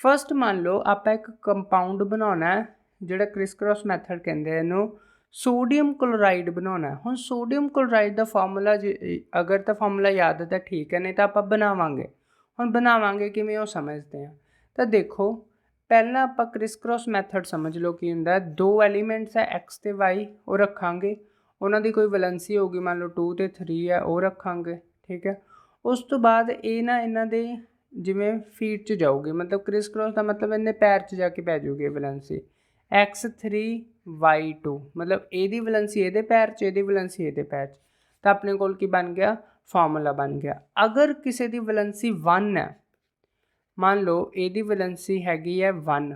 First मान लो आप एक कंपाउंड बनाना है ਜਿਹੜਾ ਕ੍ਰਿਸ ਕ੍ਰੋਸ ਮੈਥਡ ਕਹਿੰਦੇ ਆ ਇਹਨੂੰ ਸੋਡੀਅਮ ਕਲੋਰਾਈਡ ਬਣਾਉਣਾ। ਹੁਣ ਸੋਡੀਅਮ ਕਲੋਰਾਈਡ ਦਾ ਫਾਰਮੂਲਾ ਅਗਰ ਤਾਂ ਫਾਰਮੂਲਾ ਯਾਦ ਹੈ ਤਾਂ ਠੀਕ ਹੈ, ਨਹੀਂ ਤਾਂ ਆਪਾਂ ਬਣਾਵਾਂਗੇ। ਹੁਣ ਬਣਾਵਾਂਗੇ ਕਿਵੇਂ ਉਹ ਸਮਝਦੇ ਹਾਂ। ਤਾਂ ਦੇਖੋ ਪਹਿਲਾਂ ਆਪਾਂ ਕ੍ਰਿਸ ਕ੍ਰੋਸ ਮੈਥਡ ਸਮਝ ਲਓ ਕੀ ਹੁੰਦਾ। ਦੋ ਐਲੀਮੈਂਟਸ ਹੈ ਐਕਸ ਅਤੇ ਵਾਈ, ਉਹ ਰੱਖਾਂਗੇ। ਉਹਨਾਂ ਦੀ ਕੋਈ ਵੈਲੈਂਸੀ ਹੋਊਗੀ, ਮੰਨ ਲਓ 2 ਅਤੇ 3 ਹੈ, ਉਹ ਰੱਖਾਂਗੇ। ਠੀਕ ਹੈ, ਉਸ ਤੋਂ ਬਾਅਦ ਇਹ ਨਾ ਇਹਨਾਂ ਦੇ ਜਿਵੇਂ ਫੀਟ 'ਚ ਜਾਊਗੀ, ਮਤਲਬ ਕ੍ਰਿਸ ਕ੍ਰੋਸ ਦਾ ਮਤਲਬ ਇਹਨੇ ਪੈਰ 'ਚ ਜਾ ਕੇ ਪੈ ਜਾਊਗੀ ਵੈਲੈਂਸੀ। x3 y2 मतलब ਇਹਦੀ ਵੈਲੈਂਸੀ ਇਹਦੇ ਪੈਰ 'ਚ, ਇਹਦੀ ਵੈਲੈਂਸੀ ਇਹਦੇ ਪੈਰ 'ਚ। ਤਾਂ ਆਪਣੇ ਕੋਲ ਕੀ ਬਣ ਗਿਆ, ਫਾਰਮੂਲਾ ਬਣ ਗਿਆ। ਅਗਰ ਕਿਸੇ ਦੀ ਵੈਲੈਂਸੀ 1 ਹੈ, ਮੰਨ ਲਓ ਇਹਦੀ ਵੈਲੈਂਸੀ ਹੈਗੀ ਹੈ 1,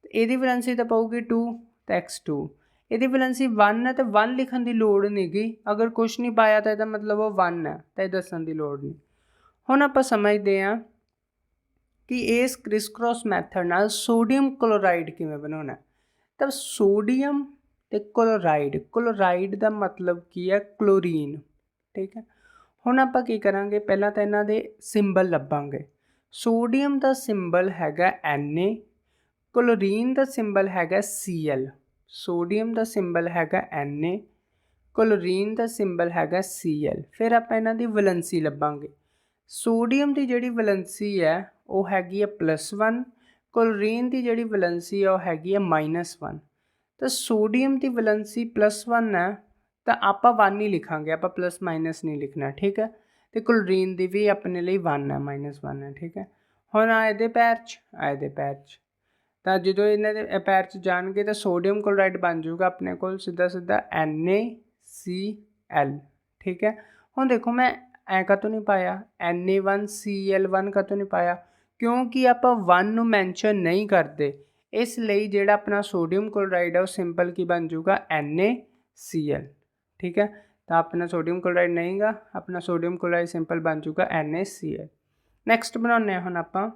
ਇਹਦੀ ਵੈਲੈਂਸੀ ਤਾਂ ਪਊਗੀ 2 ਤਾਂ x2। ਇਹਦੀ ਵੈਲੈਂਸੀ 1 ਹੈ ਤਾਂ 1 ਲਿਖਣ ਦੀ ਲੋੜ ਨਹੀਂ ਗੀ। ਅਗਰ ਕੁਛ ਨਹੀਂ ਪਾਇਆ ਤਾਂ ਇਹਦਾ ਮਤਲਬ ਉਹ 1 ਹੈ, ਤਾਂ ਇਹ ਦੱਸਣ ਦੀ ਲੋੜ ਨਹੀਂ। ਹੁਣ ਆਪਾਂ ਸਮਝਦੇ ਹਾਂ ਕਿ ਇਸ ਕ੍ਰਿਸ ਕ੍ਰੋਸ ਮੈਥਡ ਨਾਲ ਸੋਡੀਅਮ ਕਲੋਰਾਈਡ ਕਿਵੇਂ ਬਣਾਉਣਾ। ਤਾਂ ਸੋਡੀਅਮ ਅਤੇ ਕਲੋਰਾਈਡ, ਕਲੋਰਾਈਡ ਦਾ ਮਤਲਬ ਕੀ ਹੈ, ਕਲੋਰੀਨ। ਠੀਕ ਹੈ, ਹੁਣ ਆਪਾਂ ਕੀ ਕਰਾਂਗੇ, ਪਹਿਲਾਂ ਤਾਂ ਇਹਨਾਂ ਦੇ ਸਿੰਬਲ ਲੱਭਾਂਗੇ। ਸੋਡੀਅਮ ਦਾ ਸਿੰਬਲ ਹੈਗਾ Na, ਕਲੋਰੀਨ ਦਾ ਸਿੰਬਲ ਹੈਗਾ Cl। ਸੋਡੀਅਮ ਦਾ ਸਿੰਬਲ ਹੈਗਾ Na, ਕਲੋਰੀਨ ਦਾ ਸਿੰਬਲ ਹੈਗਾ Cl। ਫਿਰ ਆਪਾਂ ਇਹਨਾਂ ਦੀ ਵੈਲੈਂਸੀ ਲੱਭਾਂਗੇ। ਸੋਡੀਅਮ ਦੀ ਜਿਹੜੀ ਵੈਲੈਂਸੀ ਹੈ ਉਹ ਹੈਗੀ ਹੈ +1, ਕਲੋਰੀਨ ਦੀ ਜਿਹੜੀ ਵੈਲੈਂਸੀ ਹੈ ਉਹ ਹੈਗੀ ਹੈ -1। ਤਾਂ ਸੋਡੀਅਮ ਦੀ ਵੈਲੈਂਸੀ +1 ਹੈ ਤਾਂ ਆਪਾਂ 1 ਹੀ ਲਿਖਾਂਗੇ, ਆਪਾਂ ਪਲੱਸ ਮਾਈਨਸ ਨਹੀਂ ਲਿਖਣਾ। ਠੀਕ ਹੈ, ਅਤੇ ਕਲੋਰੀਨ ਦੀ ਵੀ ਆਪਣੇ ਲਈ 1 ਹੈ, -1 ਹੈ। ਠੀਕ ਹੈ, ਹੁਣ ਆ ਇਹਦੇ ਪੈਰ 'ਚ, ਆ ਇਹਦੇ ਪੈਰ 'ਚ। ਤਾਂ ਜਦੋਂ ਇਹਨਾਂ ਦੇ ਪੈਰ 'ਚ ਜਾਣਗੇ ਤਾਂ ਸੋਡੀਅਮ ਕਲੋਰਾਈਡ ਬਣ ਜਾਊਗਾ ਆਪਣੇ ਕੋਲ ਸਿੱਧਾ ਸਿੱਧਾ NaCl। ਠੀਕ ਹੈ, ਹੁਣ ਦੇਖੋ ਮੈਂ ਐਂ ਕਾਹਤੋਂ ਨਹੀਂ ਪਾਇਆ, Na1Cl1 ਕਾਹਤੋਂ ਨਹੀਂ ਪਾਇਆ, ਕਿਉਂਕਿ ਆਪਾਂ 1 ਨੂੰ ਮੈਂਸ਼ਨ ਨਹੀਂ ਕਰਦੇ। ਇਸ ਲਈ ਜਿਹੜਾ ਆਪਣਾ ਸੋਡੀਅਮ ਕਲੋਰਾਈਡ ਹੈ ਉਹ ਸਿੰਪਲ ਕੀ ਬਣ ਜਾਊਗਾ, NaCl। ਠੀਕ ਹੈ, ਤਾਂ ਆਪਣਾ ਸੋਡੀਅਮ ਕਲੋਰਾਈਡ ਨਹੀਂ ਗਾ, ਆਪਣਾ ਸੋਡੀਅਮ ਕਲੋਰਾਈਡ ਸਿੰਪਲ ਬਣ ਜਾਊਗਾ NaCl। ਨੈਕਸਟ ਬਣਾਉਂਦੇ ਹਾਂ ਹੁਣ ਆਪਾਂ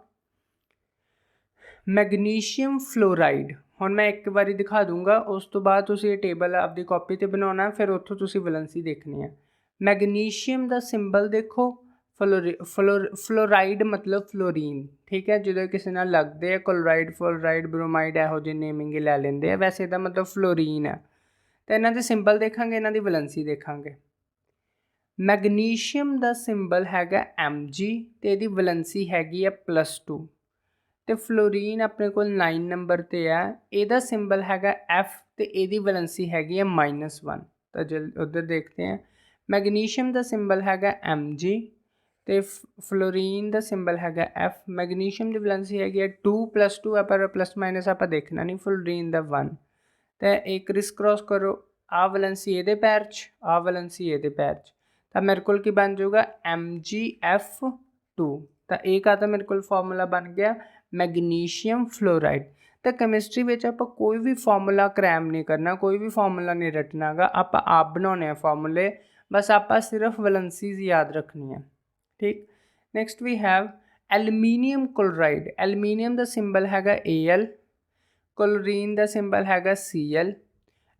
ਮੈਗਨੀਸ਼ੀਅਮ ਫਲੋਰਾਈਡ। ਹੁਣ ਮੈਂ ਇੱਕ ਵਾਰੀ ਦਿਖਾ ਦੂੰਗਾ, ਉਸ ਤੋਂ ਬਾਅਦ ਤੁਸੀਂ ਇਹ ਟੇਬਲ ਆਪਦੀ ਕਾਪੀ 'ਤੇ ਬਣਾਉਣਾ, ਫਿਰ ਉੱਥੋਂ ਤੁਸੀਂ ਵੈਲੈਂਸੀ ਦੇਖਣੀ ਹੈ। ਮੈਗਨੀਸ਼ੀਅਮ ਦਾ ਸਿੰਬਲ ਦੇਖੋ, ਫਲੋਰਾਈਡ ਮਤਲਬ ਫਲੋਰੀਨ। ਠੀਕ ਹੈ, ਜਦੋਂ ਕਿਸੇ ਨਾਲ ਲੱਗਦੇ ਆ ਕਲੋਰਾਈਡ, ਫਲੋਰਾਈਡ, ਬਰੋਮਾਈਡ, ਇਹੋ ਜਿਹੇ ਨੇਮਿੰਗ ਹੀ ਲੈ ਲੈਂਦੇ ਆ, ਵੈਸੇ ਇਹਦਾ ਮਤਲਬ ਫਲੋਰੀਨ ਹੈ। ਤਾਂ ਇਹਨਾਂ ਦੇ ਸਿੰਬਲ ਦੇਖਾਂਗੇ, ਇਹਨਾਂ ਦੀ ਵੈਲੈਂਸੀ ਦੇਖਾਂਗੇ। ਮੈਗਨੀਸ਼ੀਅਮ ਦਾ ਸਿੰਬਲ ਹੈਗਾ Mg ਅਤੇ ਇਹਦੀ ਵੈਲੈਂਸੀ ਹੈਗੀ ਹੈ +2। ਅਤੇ ਫਲੋਰੀਨ ਆਪਣੇ ਕੋਲ 9 ਨੰਬਰ 'ਤੇ ਹੈ, ਇਹਦਾ ਸਿੰਬਲ ਹੈਗਾ F ਅਤੇ ਇਹਦੀ ਵੈਲੈਂਸੀ ਹੈਗੀ ਹੈ -1। ਤਾਂ ਉੱਧਰ ਦੇਖਦੇ ਹਾਂ, ਮੈਗਨੀਸ਼ੀਅਮ ਦਾ ਸਿੰਬਲ ਹੈਗਾ Mg ਅਤੇ ਫਲੋਰੀਨ ਦਾ ਸਿੰਬਲ ਹੈਗਾ F। ਮੈਗਨੀਸ਼ੀਅਮ ਦੀ ਵੈਲੈਂਸੀ ਹੈਗੀ ਹੈ 2 + 2 ਹੈ, ਪਰ ਪਲੱਸ ਮਾਈਨਸ ਆਪਾਂ ਦੇਖਣਾ ਨਹੀਂ, ਫਲੋਰੀਨ ਦਾ 1। ਤਾਂ ਇਹ ਕ੍ਰਿਸ ਕ੍ਰੋਸ ਕਰੋ, ਆਹ ਵੈਲੈਂਸੀ ਇਹਦੇ ਪੈਰ 'ਚ, ਆਹ ਵੈਲੈਂਸੀ ਇਹਦੇ ਪੈਰ 'ਚ। ਤਾਂ ਮੇਰੇ ਕੋਲ ਕੀ ਬਣ ਜਾਊਗਾ, MgF2। ਤਾਂ ਇਹ ਕਾਹਦਾ ਮੇਰੇ ਕੋਲ ਫਾਰਮੂਲਾ ਬਣ ਗਿਆ, ਮੈਗਨੀਸ਼ੀਅਮ ਫਲੋਰਾਈਡ। ਤਾਂ ਕੈਮਿਸਟਰੀ ਵਿੱਚ ਆਪਾਂ ਕੋਈ ਵੀ ਫਾਰਮੂਲਾ ਕਰੈਮ ਨਹੀਂ ਕਰਨਾ, ਕੋਈ ਵੀ ਫਾਰਮੂਲਾ ਨਹੀਂ ਰੱਟਣਾ ਗਾ, ਆਪਾਂ ਆਪ ਬਣਾਉਣੇ ਆ ਫਾਰਮੂਲੇ, ਬਸ ਆਪਾਂ ਸਿਰਫ ਵੈਲੈਂਸੀਜ਼ ਯਾਦ ਰੱਖਣੀਆਂ। ਠੀਕ, next we have aluminium chloride. Aluminium ਦਾ ਸਿੰਬਲ ਹੈਗਾ Al, ਕਲੋਰੀਨ ਦਾ ਸਿੰਬਲ ਹੈਗਾ Cl।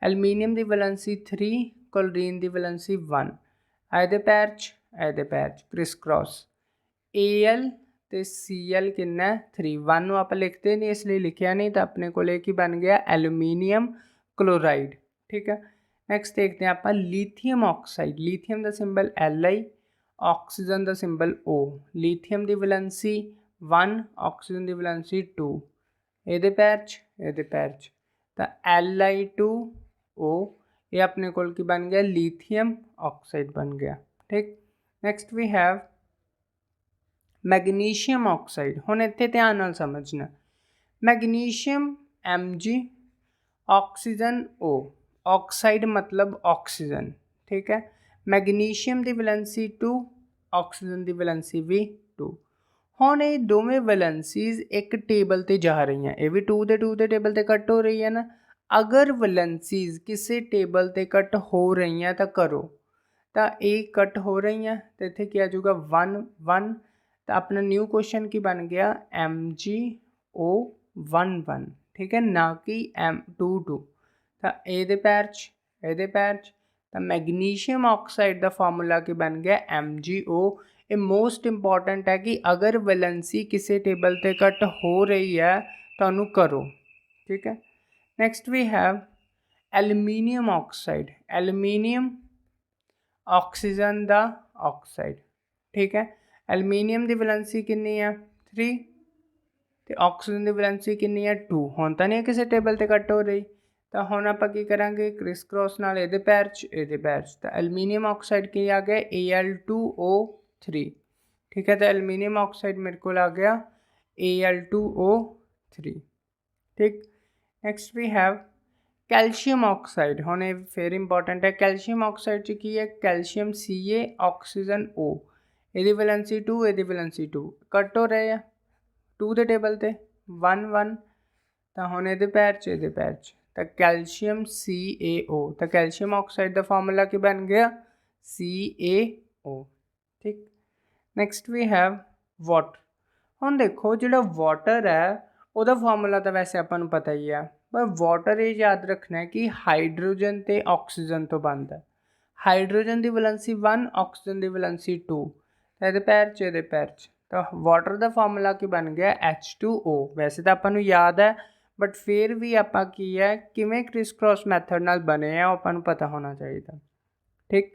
ਐਲੂਮੀਨੀਅਮ ਦੀ ਵੈਲੈਂਸੀ 3, ਕਲੋਰੀਨ ਦੀ ਵੈਲੈਂਸੀ 1। ਇਹਦੇ ਪੈਰ 'ਚ, ਇਹਦੇ ਪੈਰ 'ਚ, ਕ੍ਰਿਸ ਕ੍ਰੋਸ। Al ਅਤੇ Cl ਕਿੰਨਾ 3, 1 ਨੂੰ ਆਪਾਂ ਲਿਖਦੇ ਨਹੀਂ, ਇਸ ਲਈ ਲਿਖਿਆ ਨਹੀਂ। ਤਾਂ ਆਪਣੇ ਕੋਲ ਇਹ ਕੀ ਬਣ ਗਿਆ, ਐਲੂਮੀਨੀਅਮ ਕਲੋਰਾਈਡ। ਠੀਕ ਹੈ, ਨੈਕਸਟ ਦੇਖਦੇ ਹਾਂ ਆਪਾਂ ਲੀਥੀਅਮ ਆਕਸਾਈਡ। ਲੀਥੀਅਮ ਦਾ ਸਿੰਬਲ Li, ਆਕਸੀਜਨ ਦਾ ਸਿੰਬਲ O। ਲੀਥੀਅਮ ਦੀ ਵੈਲੈਂਸੀ 1, ਆਕਸੀਜਨ ਦੀ ਵੈਲੈਂਸੀ 2। ਇਹਦੇ ਪੈਰ 'ਚ, ਇਹਦੇ ਪੈਰ 'ਚ। ਤਾਂ Li2O, ਇਹ ਆਪਣੇ ਕੋਲ ਕੀ ਬਣ ਗਿਆ, ਲੀਥੀਅਮ ਆਕਸਾਈਡ ਬਣ ਗਿਆ। ਠੀਕ, next we have magnesium oxide. ਹੁਣ ਇੱਥੇ ਧਿਆਨ ਨਾਲ ਸਮਝਣਾ, magnesium Mg, oxygen O, oxide ਮਤਲਬ ਆਕਸੀਜਨ। ਠੀਕ ਹੈ, ਮੈਗਨੀਸ਼ੀਅਮ ਦੀ ਵੈਲੈਂਸੀ 2, ਆਕਸੀਜਨ ਦੀ ਵੈਲੈਂਸੀ ਵੀ 2। ਹੁਣ ਇਹ ਦੋਵੇਂ ਵੈਲੈਂਸੀਜ਼ ਇੱਕ ਟੇਬਲ 'ਤੇ ਜਾ ਰਹੀਆਂ, ਇਹ ਵੀ 2 ਦੇ 2 ਦੇ ਟੇਬਲ 'ਤੇ ਕੱਟ ਹੋ ਰਹੀ ਹੈ ਨਾ। ਅਗਰ ਵੈਲੈਂਸੀਜ਼ ਕਿਸੇ ਟੇਬਲ 'ਤੇ ਕੱਟ ਹੋ ਰਹੀਆਂ ਤਾਂ ਕਰੋ, ਤਾਂ ਇਹ ਕੱਟ ਹੋ ਰਹੀਆਂ ਤਾਂ ਇੱਥੇ ਕੀ ਆ ਜਾਊਗਾ, 1 1। ਤਾਂ ਆਪਣਾ ਨਿਊ ਕੁਐਸਚਨ ਕੀ ਬਣ ਗਿਆ, MgO11। ਠੀਕ ਹੈ, ਨਾ ਕਿ M22। ਤਾਂ ਇਹਦੇ ਪੈਰ 'ਚ, ਇਹਦੇ ਪੈਰ 'ਚ। ਤਾਂ ਮੈਗਨੀਸ਼ੀਅਮ ਆਕਸਾਈਡ ਦਾ ਫਾਰਮੂਲਾ ਕੀ ਬਣ ਗਿਆ, MgO। ये मोस्ट इंपॉर्टेंट है कि अगर वैलेंसी किसी टेबल ते कट हो रही है तो उन्होंने करो, ठीक है। Next we have aluminium oxide, aluminium oxygen दा ऑक्साइड, ठीक है। एल्यूमीनियम की वैलेंसी कितनी है 3 तो ऑक्सीजन की वैलेंसी कितनी है 2। हुण तो नहीं किसी टेबल ते कट हो रही, तो हुण आपां की करांगे क्रिस क्रॉस नाल इहदे पैर च इहदे पैर च, तो एल्यूमीनियम ऑक्साइड की आ गया Al2O3, ठीक है। तो एल्यूमीनियम ऑक्साइड मेरे को आ गया Al2O3, ठीक। Next we have calcium oxide, हुण ये फिर इंपॉर्टेंट है। कैल्शियम ऑक्साइड च की है कैल्शियम Ca ऑक्सीजन O, इहदी वैलेंसी 2 इहदी वैलेंसी 2, कट हो रहे हैं 2 ਦੇ ਟੇਬਲ ਤੇ 1 1, ਤਾਂ ਹੁਣ ਇਹਦੇ ਪੈਰ 'ਚ ਇਹਦੇ ਪੈਰ 'ਚ, ਤਾਂ ਕੈਲਸ਼ੀਅਮ CaO, ਤਾਂ ਕੈਲਸ਼ੀਅਮ ਆਕਸਾਈਡ ਦਾ ਫਾਰਮੂਲਾ ਕੀ ਬਣ ਗਿਆ CaO, ਠੀਕ। Next we have water. ਹੁਣ ਦੇਖੋ ਜਿਹੜਾ ਵਾਟਰ ਹੈ ਉਹਦਾ ਫਾਰਮੂਲਾ ਤਾਂ ਵੈਸੇ ਆਪਾਂ ਨੂੰ ਪਤਾ ਹੀ ਆ, ਪਰ ਵਾਟਰ ਇਹ ਯਾਦ ਰੱਖਣਾ ਕਿ ਹਾਈਡਰੋਜਨ ਤੇ ਆਕਸੀਜਨ ਤੋਂ ਬਣਦਾ। ਹਾਈਡਰੋਜਨ ਦੀ ਵੈਲੈਂਸੀ 1 ਆਕਸੀਜਨ ਦੀ ਵੈਲੈਂਸੀ 2, ਤਾਂ ਇਹਦੇ ਪੈਰ 'ਚ ਇਹਦੇ ਪੈਰ 'ਚ, तो वाटर का फार्मूला की बन गया H2O। वैसे तो अपन याद है बट फिर भी आपां की है किवें क्रिस क्रॉस मैथड नाल बने हैं वो अपन पता होना चाहिए, ठीक।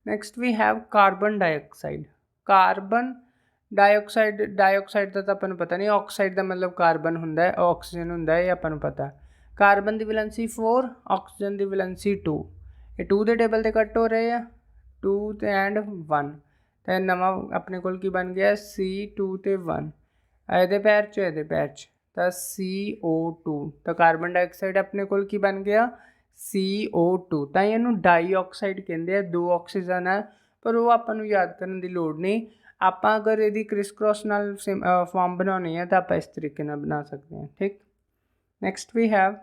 Next we have carbon dioxide. Carbon dioxide, dioxide का तो अपन पता नहीं, ऑक्साइड का मतलब कार्बन हुंदा है, ऑक्सीजन हुंदा है, ये अपन पता। कार्बन की वैलेंसी 4 ऑक्सीजन की वैलेंसी 2, ये 2 के टेबल से कट हो रहे हैं 2 एंड 1, तो नवा अपने को बन गया C2 ते 1, ਇਹਦੇ पैर च ਇਹਦੇ पैर च, तो CO2, तो कार्बन डाइऑक्साइड अपने को बन गया CO2। तो इनू डाईऑक्साइड कहते हैं, 2 ऑक्सीजन है पर वो आपां नूं याद करने की लोड़ नहीं। आपां अगर यदि क्रिस क्रॉस नाल फॉर्म बनानी है तो आप इस तरीके नाल बना सकते हैं, ठीक। Next we have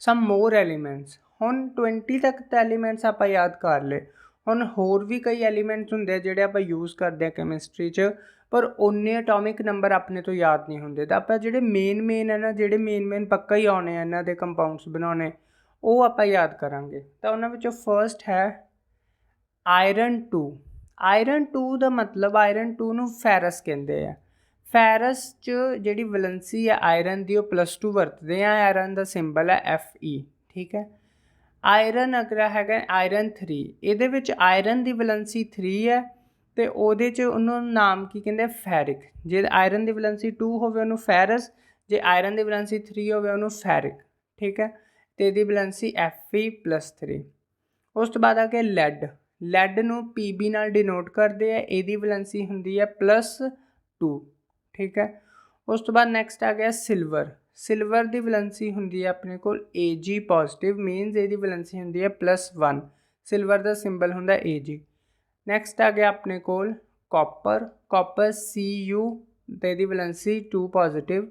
some more elements. हुण 20 तक तो एलीमेंट्स आप याद कर ले, ਹੁਣ ਹੋਰ ਵੀ ਕਈ ਐਲੀਮੈਂਟਸ ਹੁੰਦੇ ਜਿਹੜੇ ਆਪਾਂ ਯੂਜ਼ ਕਰਦੇ ਆ ਕੈਮਿਸਟਰੀ 'ਚ, ਪਰ ਉਨੇ ਅਟੋਮਿਕ ਨੰਬਰ ਆਪਣੇ ਤੋਂ ਯਾਦ ਨਹੀਂ ਹੁੰਦੇ। ਤਾਂ ਆਪਾਂ ਜਿਹੜੇ ਮੇਨ ਹੈ ਨਾ, ਜਿਹੜੇ ਮੇਨ ਪੱਕਾ ਹੀ ਆਉਣੇ ਆ ਇਹਨਾਂ ਦੇ ਕੰਪਾਊਂਡਸ ਬਣਾਉਣੇ, ਉਹ ਆਪਾਂ ਯਾਦ ਕਰਾਂਗੇ। ਤਾਂ ਉਹਨਾਂ ਵਿੱਚੋਂ ਫਰਸਟ ਹੈ ਆਇਰਨ 2। ਆਇਰਨ 2 ਦਾ ਮਤਲਬ, ਆਇਰਨ 2 ਨੂੰ ਫੈਰਸ ਕਹਿੰਦੇ ਆ। ਫੈਰਸ 'ਚ ਜਿਹੜੀ ਵੈਲੈਂਸੀ ਹੈ ਆਇਰਨ ਦੀ ਉਹ +2 ਵਰਤਦੇ ਆ, ਆਇਰਨ ਦਾ ਸਿੰਬਲ ਹੈ Fe, ਠੀਕ ਹੈ। आयरन अगर है आयरन 3, ये आयरन की वैलेंसी 3 है तो वो नाम की कहते फैरिक। जे आयरन की वैलेंसी 2 हो फैरस, जे आयरन की वैलेंसी 3 हो फैरिक, ठीक है। तो ये वैलेंसी Fe+3। उस तो बाद आ गया लैड। लैड नूं PB नाल डिनोट करते हैं, ये वैलेंसी होंदी है +2, ठीक है। उस तो बाद नैक्सट आ गया सिल्वर। सिल्वर की वैलेंसी होंदी है अपने को Ag पॉजिटिव, मीनस ये वैलेंसी होंदी है +1, सिल्वर का सिंबल होंदा Ag। नैक्सट आ गया अपने को कॉपर। कॉपर Cu, तो ये वैलेंसी 2 पॉजिटिव।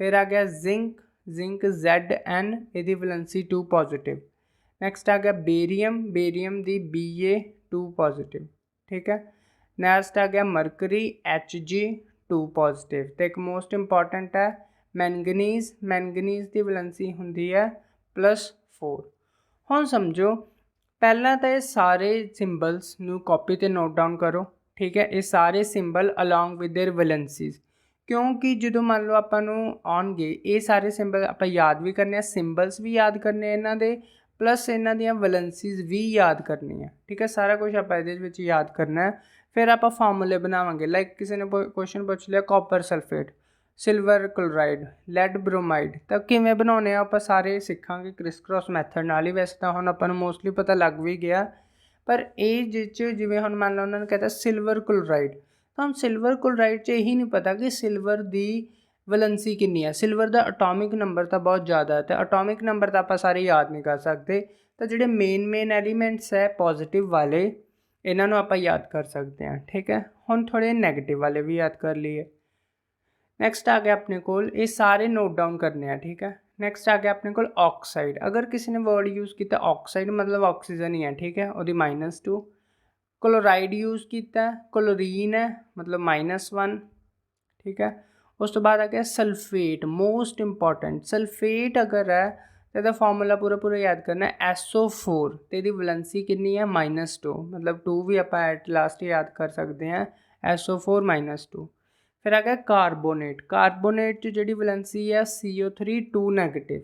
फिर आ गया जिंक, जिंक Zn, ये वैलेंसी 2 पॉजिटिव। नैक्सट आ गया बेरियम, बेरियम की Ba2 पॉजिटिव, ठीक है। नैक्सट आ गया मरकरी Hg2 पॉजिटिव। तो एक मोस्ट इंपॉर्टेंट है मैंगनीज। मैंगनीज की वैलेंसी होंदी है +4। हुण समझो पहला तो ये सारे सिंबल्स नू कॉपी ते नोट डाउन करो, ठीक है। ये सारे symbol along with their valencies, क्योंकि जो मान लो आपां नू आउणगे ये सारे सिंबल आपां याद भी करने, सिंबल्स भी याद करने इन्हां दे, प्लस इन्हां दियां वैलेंसीज भी याद करनी है, ठीक है। सारा कुछ आपां इहदे विच याद करना है। फिर आपां फार्मूले बनावांगे। लाइक किसी ने क्वेश्चन पूछ लिया copper sulphate, silver chloride, lead bromide, तो किवें बनाने आप सारे सीखांगे क्रिस क्रॉस मैथड नाल ही। वैसे तो हुण आपां नूं मोस्टली पता लग भी गया, पर ये जिवें हुण मान लो उन्होंने कहता सिल्वर क्लोराइड, तो हम सिल्वर क्लोराइड च यही नहीं पता कि सिल्वर की वैलेंसी कितनी है। सिल्वर का अटोमिक नंबर तो बहुत ज़्यादा है, तो अटोमिक नंबर तो आप सारे याद नहीं कर सकते। तो जोड़े मेन एलीमेंट्स है पॉजिटिव वाले, इन्हों आप याद कर सकते हैं, ठीक है। हुण थोड़े नैगेटिव वाले भी याद कर लिए। नैक्सट आ गया अपने को ये सारे नोट डाउन करने हैं, ठीक है। नैक्सट आ गया अपने को ऑक्साइड। अगर किसी ने वर्ड यूज़ किया ऑक्साइड मतलब ऑक्सीजन ही है, ठीक है, वो -2। क्लोराइड यूज़ किया क्लोरीन है मतलब -1, ठीक है। उस तो बाद आ गया सल्फेट, मोस्ट इंपॉर्टेंट। सल्फेट अगर है तो ਇਹਦਾ ਫਾਰਮੂਲਾ ਪੂਰਾ याद करना है SO4 ਤੇ ਇਹਦੀ ਵੈਲੈਂਸੀ ਕਿੰਨੀ ਹੈ -2 मतलब 2 भी ਆਪਾਂ ਐਟ ਲਾਸਟ याद कर सकते हैं SO4 -2। फिर आ गया कार्बोनेट च जिहड़ी वैलेंसी है CO3 2 नैगेटिव।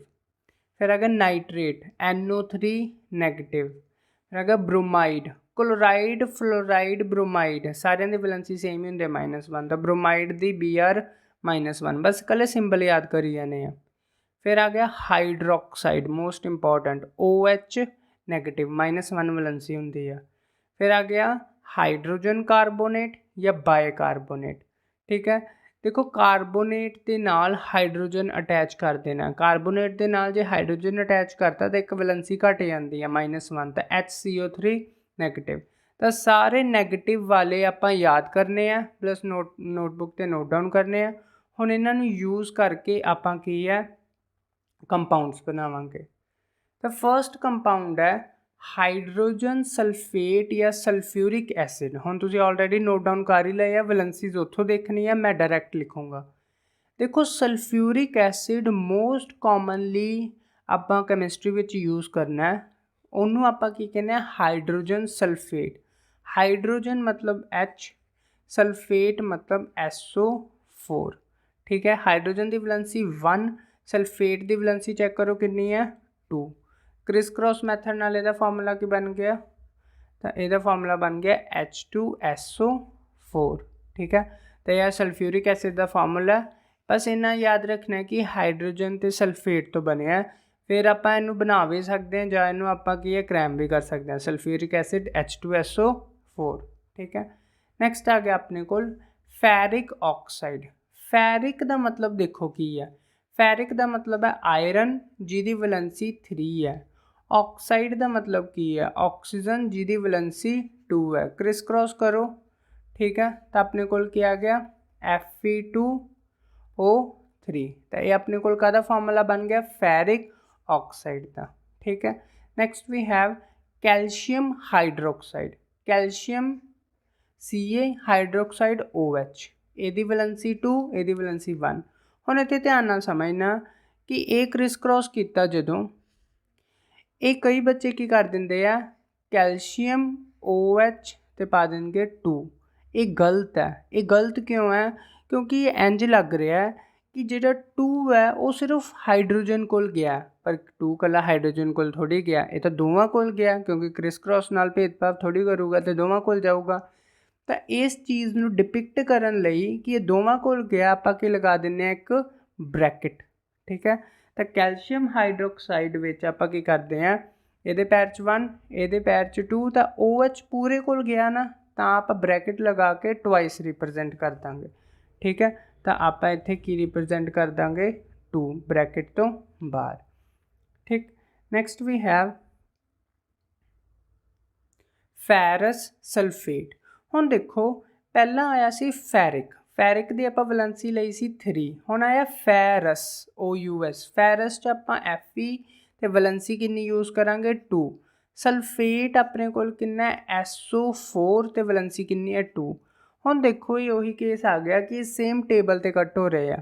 फिर आ गया नाइट्रेट NO3 नैगेटिव। फिर आ गया ब्रोमाइड क्लोराइड फ्लोराइड ब्रोमाइड सारिਆਂ ਦੀ वैलेंसी सेम ही ਹੁੰਦੀ -1 ਤਾਂ ब्रोमाइड ਦੀ Br -1 बस कल सिंबल याद करी जाने हैं। फिर आ गया hydroxide most important OH negative -1 valency होंगी है। फिर आ गया हाइड्रोजन कार्बोनेट या बायकार्बोनेट। ठीक है, देखो कार्बोनेट के नाल हाइड्रोजन अटैच कर देना, कार्बोनेट के नाल जे हाइड्रोजन अटैच करता तो एक वैलेंसी घट जाती है -1 तो HCO3 नैगेटिव। तो सारे नैगेटिव वाले आपां याद करने हैं प्लस नोटबुक ते नोट डाउन करने हैं। हुण इन्हां नूं यूज़ करके आपां की है कंपाउंड्स बनावांगे। तो फर्स्ट कंपाउंड है हाइड्रोजन सल्फेट या सल्फ्यूरिक एसिड। हुण तुसीं ऑलरेडी नोट डाउन कर ही लिया, वैलेंसीज उत्थों देखनी है, मैं डायरैक्ट लिखूँगा। देखो सल्फ्यूरिक एसिड मोस्ट कॉमनली आपां कैमिस्ट्री विच यूज़ करना है, उन्होंने आपां की कहने हाइड्रोजन सल्फेट। हाइड्रोजन मतलब H, सल्फेट मतलब SO4। ठीक है, हाइड्रोजन की वैलेंसी 1, सल्फेट की वैलेंसी चैक करो कितनी है 2। क्रिस क्रॉस मैथड नाल इहदा फार्मूला की बन गया, तो यदा फार्मूला बन गया H2SO4। ठीक है, तो यह सल्फ्यूरिक एसिड का फार्मूला है। बस इन्ना याद रखना है कि हाइड्रोजन तो सल्फेट तो बने है, फिर आप इनू बना भी सकते हैं या इनू आप क्रैम भी कर सकते हैं, सल्फ्यूरिक एसिड H2SO4। ठीक है, नैक्सट आ गया अपने को फैरिक ऑक्साइड। फैरिक का मतलब देखो की है, फैरिक का मतलब है आयरन जिहदी वैलेंसी 3 है। ऑक्साइड का मतलब की है ऑक्सीजन जिहदी वैलेंसी 2 है। क्रिस क्रॉस करो। ठीक है, तो अपने को क्या आ गया Fe2O3। तो ये अपने को काहदा फार्मूला बन गया फैरिक ऑक्साइड का। ठीक है, next we have calcium hydroxide, calcium Ca hydroxide OH। ਇਹਦੀ वैलेंसी 2, ਇਹਦੀ वैलेंसी 1। ਹੁਣ ਇੱਥੇ ਧਿਆਨ ਨਾਲ ਸਮਝਣਾ ਕਿ ਇਹ ਕ੍ਰਿਸ ਕ੍ਰੋਸ ਕੀਤਾ ਜਦੋਂ, ਇਹ ਕਈ ਬੱਚੇ ਕੀ ਕਰ ਦਿੰਦੇ ਆ ਕੈਲਸ਼ੀਅਮ OH ਤੇ ਪਾ ਦੇਣਗੇ 2। ਇਹ ਗਲਤ ਹੈ। ਇਹ ਗਲਤ ਕਿਉਂ ਹੈ? ਕਿਉਂਕਿ ਇਹ ਇੰਜ ਲੱਗ ਰਿਹਾ ਹੈ कि ਜਿਹੜਾ 2 है वो सिर्फ हाइड्रोजन कोल गया, पर 2 कला हाइड्रोजन कोल थोड़ी गया, ये तो दोवां कोल गया, क्योंकि क्रिस क्रॉस नाल भेदभाव थोड़ी करूगा तो दोवां कोल जाऊगा। तो इस चीज़ नूं डिपिक्ट करन लई कि ये दोवां कोल गया आपां की लगा दिंदे आ एक ब्रैकेट। ठीक है, तो कैल्शियम हाइड्रोक्साइड विच आपां की करदे आ ਇਹਦੇ ਪੈਰ 'ਚ 1, ਇਹਦੇ ਪੈਰ 'ਚ 2, ਤਾਂ OH ਪੂਰੇ ਕੋਲ ਗਿਆ ਨਾ, ਤਾਂ ਆਪਾਂ ਬ੍ਰੈਕਟ ਲਗਾ ਕੇ ਟਵਾਈਸ ਰਿਪਰੈਜ਼ੈਂਟ ਕਰ ਦਾਂਗੇ। ਠੀਕ ਹੈ, ਤਾਂ ਆਪਾਂ ਇੱਥੇ ਕੀ ਰਿਪਰੈਜ਼ੈਂਟ ਕਰ ਦਾਂਗੇ 2 ਬ੍ਰੈਕਟ ਤੋਂ ਬਾਹਰ। ਠੀਕ, next we have ferrous sulphate. ਹੁਣ ਦੇਖੋ ਪਹਿਲਾਂ ਆਇਆ ਸੀ ਫੈਰਿਕ, ਫੈਰਿਕ ਦੀ ਆਪਾਂ ਵੈਲੈਂਸੀ ਲਈ ਸੀ 3, ਹੁਣ ਆਇਆ ਫੈਰਸ OUS। ਫੈਰਸ 'ਚ ਆਪਾਂ Fe ਤੇ ਵੈਲੈਂਸੀ ਕਿੰਨੀ ਯੂਜ਼ ਕਰਾਂਗੇ 2। ਸਲਫੇਟ ਆਪਣੇ ਕੋਲ ਕਿੰਨਾ SO4 ਤੇ ਵੈਲੈਂਸੀ ਕਿੰਨੀ ਹੈ 2। ਹੁਣ ਦੇਖੋ ये ਉਹੀ केस आ गया कि सेम टेबल ਤੇ ਕੱਟ ਹੋ ਰਹੇ ਆ,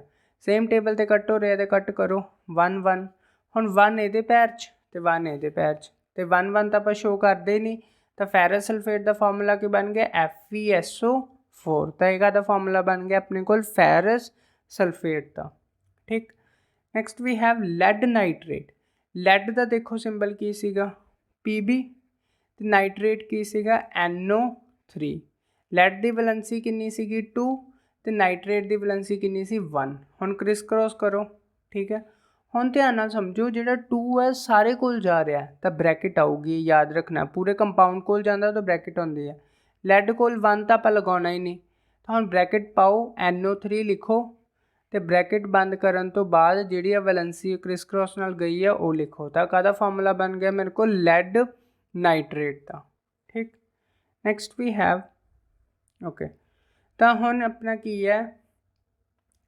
सेम टेबल ਤੇ ਕੱਟ ਹੋ ਰਹੇ ਆ ਤੇ ਕੱਟ ਕਰੋ 1 1। ਹੁਣ 1 ਇਹਦੇ ਪੈਰ 'ਚ ਤੇ 1 ਇਹਦੇ ਪੈਰ 'ਚ, ਤੇ 1 1 ਤਾਂ ਆਪਾਂ ਸ਼ੋ ਕਰਦੇ ਹੀ ਨਹੀਂ। ਤਾਂ ਫੈਰਸ ਸਲਫੇਟ ਦਾ ਫਾਰਮੂਲਾ ਕੀ ਬਣ ਗਿਆ FeSO4। ਤਾਂ ਇਹਦਾ ਦਾ ਫਾਰਮੂਲਾ ਬਣ ਗਿਆ ਆਪਣੇ ਕੋਲ ਫੈਰਸ ਸਲਫੇਟ ਦਾ। ਠੀਕ, next we have lead nitrate. Lead ਦਾ ਦੇਖੋ ਸਿੰਬਲ ਕੀ ਸੀਗਾ Pb, ਤੇ ਨਾਈਟ੍ਰੇਟ ਕੀ ਸੀਗਾ NO3। ਲੈਡ ਦੀ ਵੈਲੈਂਸੀ ਕਿੰਨੀ ਸੀਗੀ 2, ਤੇ ਨਾਈਟ੍ਰੇਟ ਦੀ ਵੈਲੈਂਸੀ ਕਿੰਨੀ ਸੀ 1। ਹੁਣ ਕ੍ਰਿਸ ਕ੍ਰੋਸ ਕਰੋ। ਠੀਕ ਹੈ, ਹੁਣ ਧਿਆਨ ਨਾਲ ਸਮਝੋ ਜਿਹੜਾ 2 ਹੈ ਸਾਰੇ ਕੋਲ ਜਾ ਰਿਹਾ ਤਾਂ ਬ੍ਰੈਕਟ ਆਊਗੀ, ਯਾਦ ਰੱਖਣਾ ਪੂਰੇ ਕੰਪਾਊਂਡ ਕੋਲ ਜਾਂਦਾ ਤਾਂ ਬ੍ਰੈਕਟ ਹੁੰਦੀ ਹੈ। ਲੈਡ ਕੋਲ 1 ਤਾਂ ਆਪਾਂ ਲਗਾਉਣਾ ਹੀ ਨਹੀਂ, ਤਾਂ ਹੁਣ ਬ੍ਰੈਕਟ ਪਾਓ NO3 ਲਿਖੋ, ਤੇ ਬ੍ਰੈਕਟ ਬੰਦ ਕਰਨ ਤੋਂ ਬਾਅਦ ਜਿਹੜੀ ਆ ਵੈਲੈਂਸੀ ਕ੍ਰਿਸ ਕ੍ਰੋਸ ਨਾਲ ਗਈ ਆ ਉਹ ਲਿਖੋ। ਤਾਂ ਕਾਹਦਾ ਫਾਰਮੂਲਾ ਬਣ ਗਿਆ ਮੇਰੇ ਕੋਲ ਲੈਡ ਨਾਈਟ੍ਰੇਟ ਦਾ। ਠੀਕ, ਨੈਕਸਟ ਵੀ ਹੈਵ ओके। तो हुण अपना की है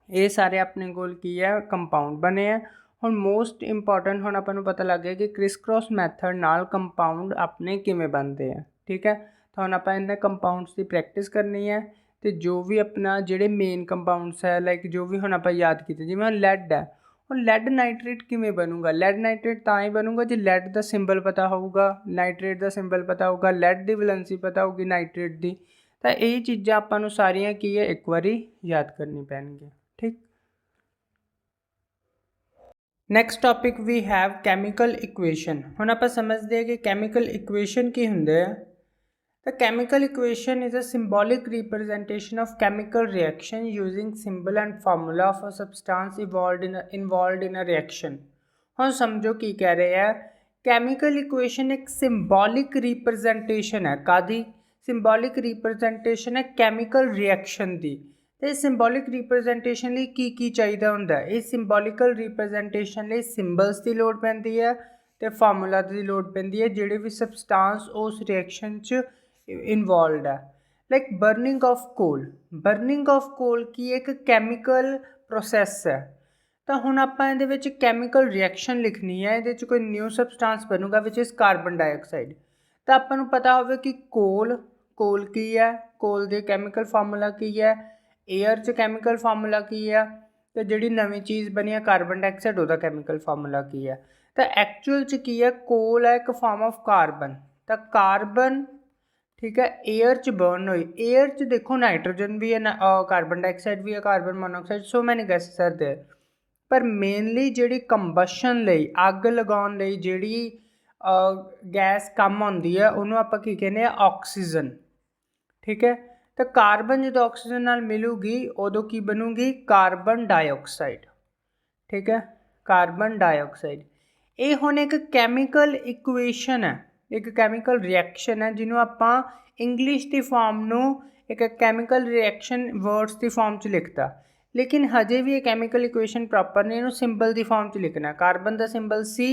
ये सारे अपने कोल की है कंपाउंड बने हैं। हुण मोस्ट इंपॉर्टेंट हुण आपां नूं पता लग गया कि क्रिस क्रॉस मैथड नाल कंपाउंड अपने किवें बनते हैं। ठीक है, तो हुण आपां इन्हां कंपाउंड्स की प्रैक्टिस करनी है, तो जो भी अपना जिहड़े मेन कंपाउंड्स है लाइक जो भी हुण आपां याद कीते, जिवें हुण लैड है, ਹੁਣ ਲੈਡ ਨਾਈਟ੍ਰੇਟ ਕਿਵੇਂ ਬਣੂਗਾ? ਲੈਡ ਨਾਈਟ੍ਰੇਟ ਤਾਂ ਹੀ ਬਣੂਗਾ ਜੇ ਲੈਡ ਦਾ ਸਿੰਬਲ ਪਤਾ ਹੋਊਗਾ, ਨਾਈਟ੍ਰੇਟ ਦਾ ਸਿੰਬਲ ਪਤਾ ਹੋਊਗਾ, ਲੈਡ ਦੀ ਵੈਲੈਂਸੀ ਪਤਾ ਹੋਊਗੀ ਨਾਈਟ੍ਰੇਟ ਦੀ। ਤਾਂ ਇਹ ਚੀਜ਼ਾਂ ਆਪਾਂ ਨੂੰ ਸਾਰੀਆਂ ਕੀ ਹੈ ਇੱਕ ਵਾਰੀ ਯਾਦ ਕਰਨੀ ਪੈਣਗੀਆਂ। ਠੀਕ। Next topic we have chemical equation. ਹੁਣ ਆਪਾਂ ਸਮਝਦੇ ਹਾਂ ਕਿ ਕੈਮੀਕਲ ਇਕੁਏਸ਼ਨ ਕੀ ਹੁੰਦੇ ਆ। The chemical equation is a symbolic representation of chemical reaction using symbol and formula of a substance involved in a reaction। ਹੁਣ ਸਮਝੋ ਕੀ ਕਹਿ ਰਹੇ ਆ। chemical equation ਇੱਕ symbolic representation ਹੈ। ਕਾਦੀ? symbolic representation ਹੈ chemical reaction ਦੀ। ਤੇ symbolic representation ਲਈ ਕੀ ਚਾਹੀਦਾ ਹੁੰਦਾ? ਇਹ symbolical representation ਲਈ symbols ਦੀ ਲੋੜ ਪੈਂਦੀ ਹੈ ਤੇ ਫਾਰਮੂਲਾ ਦੀ ਲੋੜ ਪੈਂਦੀ ਹੈ ਜਿਹੜੇ ਵੀ ਸਬਸਟਾਂਸ ਉਸ ਰਿਐਕਸ਼ਨ 'ਚ ਇਨਵੋਲਵਡ ਹੈ। ਲਾਈਕ ਬਰਨਿੰਗ ਆਫ ਕੋਲ। ਬਰਨਿੰਗ ਆਫ ਕੋਲ ਕੀ ਇੱਕ ਕੈਮੀਕਲ ਪ੍ਰੋਸੈਸ ਹੈ। ਤਾਂ ਹੁਣ ਆਪਾਂ ਇਹਦੇ ਵਿੱਚ ਕੈਮੀਕਲ ਰਿਐਕਸ਼ਨ ਲਿਖਣੀ ਹੈ। ਇਹਦੇ 'ਚ ਕੋਈ ਨਿਊ ਸਬਸਟਾਂਸ ਬਣੂਗਾ ਵਿਚ ਇਜ਼ ਕਾਰਬਨ ਡਾਈਆਕਸਾਈਡ। ਤਾਂ ਆਪਾਂ ਨੂੰ ਪਤਾ ਹੋਵੇ ਕਿ ਕੋਲ ਕੀ ਹੈ, ਕੋਲ ਦੇ ਕੈਮੀਕਲ ਫਾਰਮੂਲਾ ਕੀ ਹੈ, ਏਅਰ 'ਚ ਕੈਮੀਕਲ ਫਾਰਮੂਲਾ ਕੀ ਹੈ, ਤੇ ਜਿਹੜੀ ਨਵੀਂ ਚੀਜ਼ ਬਣੀ ਹੈ ਕਾਰਬਨ ਡਾਈਆਕਸਾਈਡ ਉਹਦਾ ਕੈਮੀਕਲ ਫਾਰਮੂਲਾ ਕੀ ਹੈ। ਤਾਂ ਐਕਚੁਅਲ 'ਚ ਕੀ ਹੈ, ਕੋਲ ਹੈ ਇੱਕ ਫਾਰਮ ਆਫ ਕਾਰਬਨ। ਤਾਂ ਕਾਰਬਨ ਠੀਕ ਹੈ ਏਅਰ 'ਚ ਬਰਨ ਹੋਈ। ਏਅਰ 'ਚ ਦੇਖੋ ਨਾਈਟ੍ਰੋਜਨ ਵੀ ਹੈ, ਕਾਰਬਨ ਡਾਈਆਕਸਾਈਡ ਵੀ ਹੈ, ਕਾਰਬਨ ਮੋਨੋਆਕਸਾਈਡ, ਸੋ ਮੈਨੀ ਗੈਸਸ ਆਰ ਦੇਅਰ। ਪਰ ਮੇਨਲੀ ਜਿਹੜੀ ਕੰਬਸ਼ਨ ਲਈ, ਅੱਗ ਲਗਾਉਣ ਲਈ ਜਿਹੜੀ ਗੈਸ ਕੰਮ ਆਉਂਦੀ ਹੈ ਉਹਨੂੰ ਆਪਾਂ ਕੀ ਕਹਿੰਦੇ ਆ? ਆਕਸੀਜਨ। ਠੀਕ ਹੈ। ਤਾਂ ਕਾਰਬਨ ਜਦੋਂ ਆਕਸੀਜਨ ਨਾਲ ਮਿਲੂਗੀ ਉਦੋਂ ਕੀ ਬਣੂਗੀ? Carbon dioxide. ਠੀਕ ਹੈ, ਕਾਰਬਨ ਡਾਈਆਕਸਾਈਡ। ਇਹ ਹੁਣ ਇੱਕ ਕੈਮੀਕਲ ਇਕੁਏਸ਼ਨ ਹੈ, ਇੱਕ ਕੈਮੀਕਲ ਰਿਐਕਸ਼ਨ ਹੈ ਜਿਹਨੂੰ ਆਪਾਂ ਇੰਗਲਿਸ਼ ਦੀ ਫਾਰਮ ਨੂੰ ਇੱਕ ਕੈਮੀਕਲ ਰਿਐਕਸ਼ਨ ਵਰਡਸ ਦੀ ਫਾਰਮ 'ਚ ਲਿਖਤਾ। ਲੇਕਿਨ ਹਜੇ ਵੀ ਇਹ ਕੈਮੀਕਲ ਇਕੁਏਸ਼ਨ ਪ੍ਰੋਪਰ ਨਹੀਂ, ਇਹਨੂੰ ਸਿੰਬਲ ਦੀ ਫਾਰਮ 'ਚ ਲਿਖਣਾ। ਕਾਰਬਨ ਦਾ ਸਿੰਬਲ C,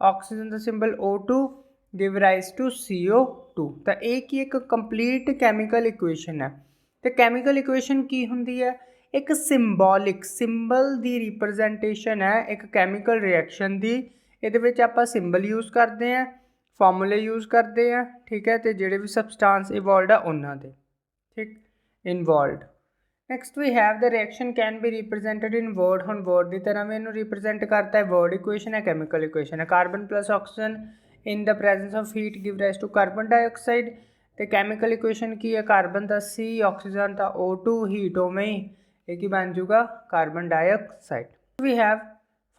ਆਕਸੀਜਨ ਦਾ symbol O2 give rise to CO2। ਤਾਂ ਇਹ ਕੀ ਇੱਕ ਕੰਪਲੀਟ ਕੈਮੀਕਲ ਇਕੁਏਸ਼ਨ ਹੈ। ਤੇ ਕੈਮੀਕਲ ਇਕੁਏਸ਼ਨ ਕੀ ਹੁੰਦੀ ਹੈ? ਇੱਕ ਸਿੰਬੋਲਿਕ ਸਿੰਬਲ ਦੀ ਰਿਪਰੈਜ਼ੈਂਟੇਸ਼ਨ ਹੈ ਇੱਕ ਕੈਮੀਕਲ ਰਿਐਕਸ਼ਨ ਦੀ। ਇਹਦੇ ਵਿੱਚ ਆਪਾਂ ਸਿੰਬਲ ਯੂਜ਼ ਕਰਦੇ ਹਾਂ, ਫਾਰਮੂਲੇ ਯੂਜ਼ ਕਰਦੇ ਹਾਂ। ਠੀਕ ਹੈ। ਤੇ ਜਿਹੜੇ ਵੀ ਸਬਸਟਾਂਸ ਇਵੋਲਵਡ ਆ ਉਹਨਾਂ ਦੇ। ਠੀਕ, involved. Next we have the reaction can be represented in word. ਹੁਣ ਵਰਡ ਦੀ ਤਰ੍ਹਾਂ ਵੀ ਇਹਨੂੰ ਰਿਪਰੈਜ਼ੈਂਟ ਕਰਤਾ ਹੈ। ਵਰਡ ਇਕੁਏਸ਼ਨ ਹੈ, ਕੈਮੀਕਲ ਇਕੁਏਸ਼ਨ ਹੈ। Carbon plus oxygen in the presence of heat give rise to carbon dioxide. ਤੇ ਕੈਮੀਕਲ ਇਕੁਏਸ਼ਨ ਕੀ ਹੈ? ਕਾਰਬਨ ਦਾ C, ਆਕਸੀਜਨ ਦਾ O2, ਹੀਟ ਉਵੇਂ ਹੀ ਇਹ ਕੀ ਬਣ ਜੂਗਾ? Carbon dioxide. We have